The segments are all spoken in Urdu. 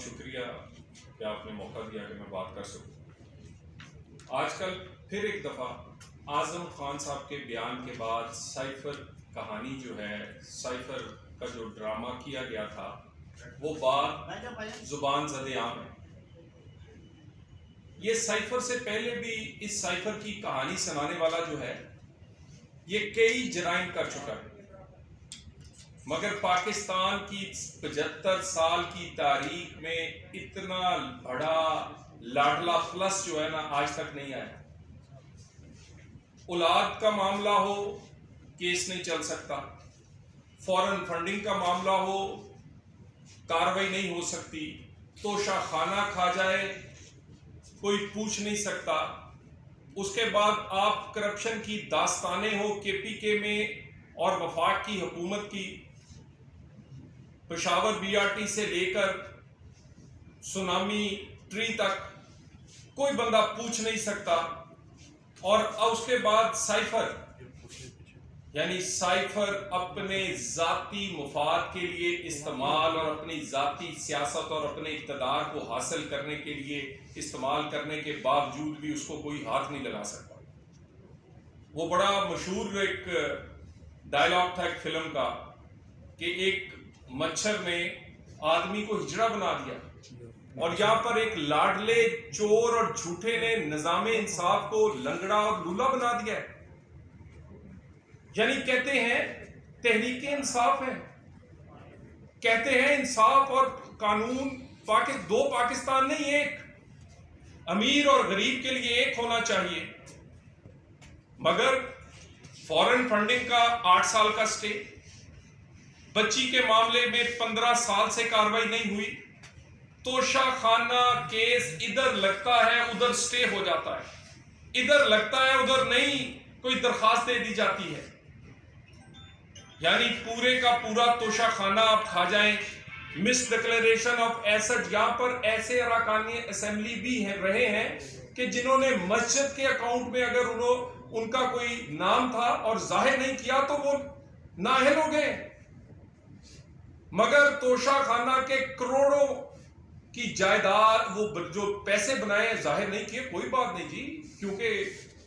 بہت شکریہ کہ آپ نے موقع دیا کہ میں بات کر سکوں۔ آج کل پھر ایک دفعہ اعظم خان صاحب کے بیان کے بعد سائفر کہانی جو ہے، سائفر کا جو ڈرامہ کیا گیا تھا، وہ بات زبان زد عام ہے۔ یہ سائفر سے پہلے بھی اس سائفر کی کہانی سنانے والا جو ہے یہ کئی جرائم کر چکا ہے، مگر پاکستان کی 75 سال کی تاریخ میں اتنا بڑا لاڈلا پلس جو ہے نا آج تک نہیں آیا۔ اولاد کا معاملہ ہو کیس نہیں چل سکتا، فورن فنڈنگ کا معاملہ ہو کاروائی نہیں ہو سکتی، توشہ خانہ کھا جائے کوئی پوچھ نہیں سکتا۔ اس کے بعد آپ کرپشن کی داستانیں ہو کے پی کے میں اور وفاق کی حکومت کی، پشاور بی آر ٹی سے لے کر سونامی ٹری تک کوئی بندہ پوچھ نہیں سکتا۔ اور اس کے بعد سائفر، یعنی سائفر اپنے ذاتی مفاد کے لیے استعمال اور اپنی ذاتی سیاست اور اپنے اقتدار کو حاصل کرنے کے لیے استعمال کرنے کے باوجود بھی اس کو کوئی ہاتھ نہیں لگا سکتا۔ وہ بڑا مشہور ایک ڈائلاگ تھا ایک فلم کا کہ ایک مچھر نے آدمی کو ہجڑا بنا دیا، اور یہاں پر ایک لاڈلے چور اور جھوٹے نے نظام انصاف کو لنگڑا اور لولا بنا دیا ہے۔ یعنی کہتے ہیں تحریک انصاف ہے، کہتے ہیں انصاف اور قانون دو پاکستان نہیں، ایک امیر اور غریب کے لیے ایک ہونا چاہیے، مگر فورن فنڈنگ کا 8 سال کا سٹے، بچی کے معاملے میں 15 سال سے کاروائی نہیں ہوئی، توشہ خانہ کیس ادھر لگتا ہے ادھر سٹے ہو جاتا ہے، ادھر لگتا ہے ادھر نہیں، کوئی درخواست دے دی جاتی ہے۔ یعنی پورے کا پورا توشہ خانہ آپ کھا جائیں۔ مس ڈکلیریشن آف ایسٹ، یہاں پر ایسے اراکین اسمبلی بھی رہے ہیں کہ جنہوں نے مسجد کے اکاؤنٹ میں اگر ان کا کوئی نام تھا اور ظاہر نہیں کیا تو وہ نااہل ہو گئے، مگر توشہ خانہ کے کروڑوں کی جائیداد وہ جو پیسے بنائے ظاہر نہیں کیے، کوئی بات نہیں جی، کیونکہ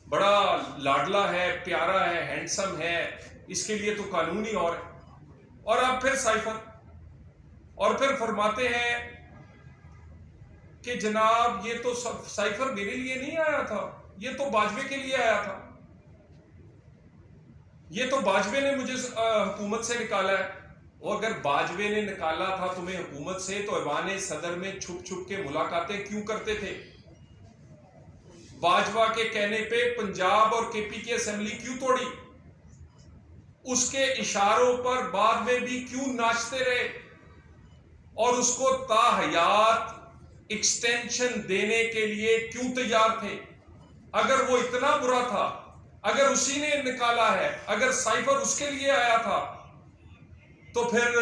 بڑا لاڈلا ہے، پیارا ہے، ہینڈسم ہے، اس کے لیے تو قانون ہی اور ہے۔ اور اب پھر سائفر، اور پھر فرماتے ہیں کہ جناب یہ تو سائفر میرے لیے نہیں آیا تھا، یہ تو باجوے کے لیے آیا تھا، یہ تو باجوے نے مجھے حکومت سے نکالا ہے۔ اور اگر باجوے نے نکالا تھا تمہیں حکومت سے تو ایوان صدر میں چھپ چھپ کے ملاقاتیں کیوں کرتے تھے؟ باجوہ کے کہنے پہ پنجاب اور کے پی کی اسمبلی کیوں توڑی؟ اس کے اشاروں پر بعد میں بھی کیوں ناچتے رہے اور اس کو تا حیات ایکسٹینشن دینے کے لیے کیوں تیار تھے؟ اگر وہ اتنا برا تھا، اگر اسی نے نکالا ہے، اگر سائفر اس کے لیے آیا تھا، تو پھر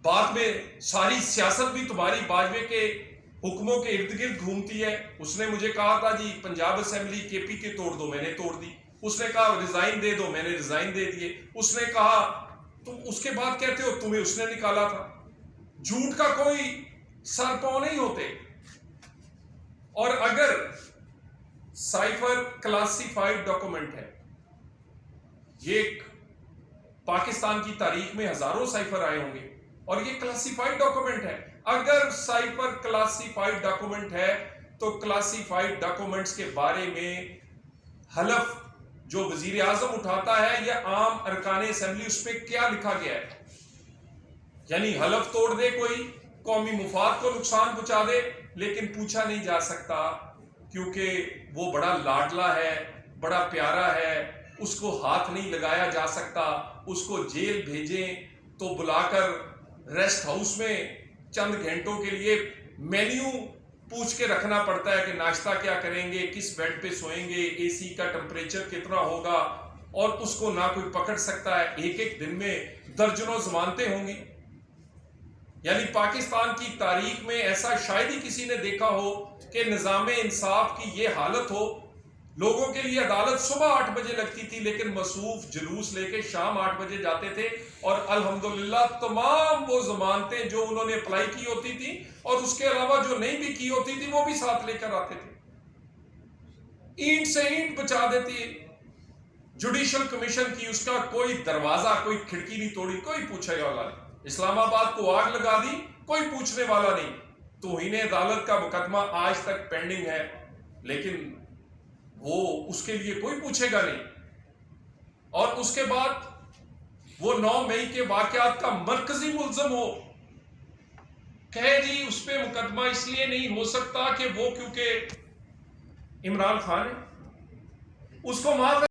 بعد میں ساری سیاست بھی تمہاری باجوے کے حکموں کے ارد گرد گھومتی ہے۔ اس نے مجھے کہا تھا جی پنجاب اسمبلی کے پی کے توڑ دو، میں نے توڑ دی۔ اس نے کہا ریزائن دے دو، میں نے ریزائن دے دیے۔ اس نے کہا تم اس کے بعد کہتے ہو تمہیں اس نے نکالا تھا۔ جھوٹ کا کوئی سر پاؤں نہیں ہوتے۔ اور اگر سائفر کلاسیفائڈ ڈاکومنٹ ہے، یہ ایک پاکستان کی تاریخ میں ہزاروں سائفر آئے ہوں گے اور یہ کلاسیفائڈ ڈاکومنٹ ہے، اگر سائفر کلاسیفائڈ ڈاکومنٹ ہے تو کلاسیفائڈ ڈاکومنٹس کے بارے میں حلف جو وزیر اعظم اٹھاتا ہے یا عام ارکان اسمبلی، اس پہ کیا لکھا گیا ہے؟ یعنی حلف توڑ دے کوئی، قومی مفاد کو نقصان پہنچا دے، لیکن پوچھا نہیں جا سکتا کیونکہ وہ بڑا لاڈلا ہے، بڑا پیارا ہے، اس کو ہاتھ نہیں لگایا جا سکتا۔ اس کو جیل بھیجیں تو بلا کر ریسٹ ہاؤس میں چند گھنٹوں کے لیے مینیو پوچھ کے رکھنا پڑتا ہے کہ ناشتہ کیا کریں گے، کس بیڈ پہ سوئیں گے، اے سی کا ٹمپریچر کتنا ہوگا، اور اس کو نہ کوئی پکڑ سکتا ہے۔ ایک دن میں درجنوں ضمانتیں ہوں گی۔ یعنی پاکستان کی تاریخ میں ایسا شاید ہی کسی نے دیکھا ہو کہ نظام انصاف کی یہ حالت ہو۔ لوگوں کے لیے عدالت صبح 8 بجے لگتی تھی، لیکن مصروف جلوس لے کے شام 8 بجے جاتے تھے، اور الحمدللہ تمام وہ ضمانتیں جو انہوں نے اپلائی کی ہوتی تھی اور اس کے علاوہ جو نہیں بھی کی ہوتی تھی وہ بھی ساتھ لے کر آتے تھے. اینٹ سے اینٹ بچا دیتی ہے. جوڈیشل کمیشن کی اس کا کوئی دروازہ کوئی کھڑکی نہیں توڑی, کوئی پوچھے والا نہیں. اسلام آباد کو آگ لگا دی, کوئی پوچھنے والا نہیں. توہین عدالت کا مقدمہ آج تک پینڈنگ ہے, لیکن وہ اس کے لیے کوئی پوچھے گا نہیں. اور اس کے بعد وہ 9 مئی کے واقعات کا مرکزی ملزم ہو, کہے جی اس پہ مقدمہ اس لیے نہیں ہو سکتا کہ وہ کیونکہ عمران خان ہے, اس کو معاف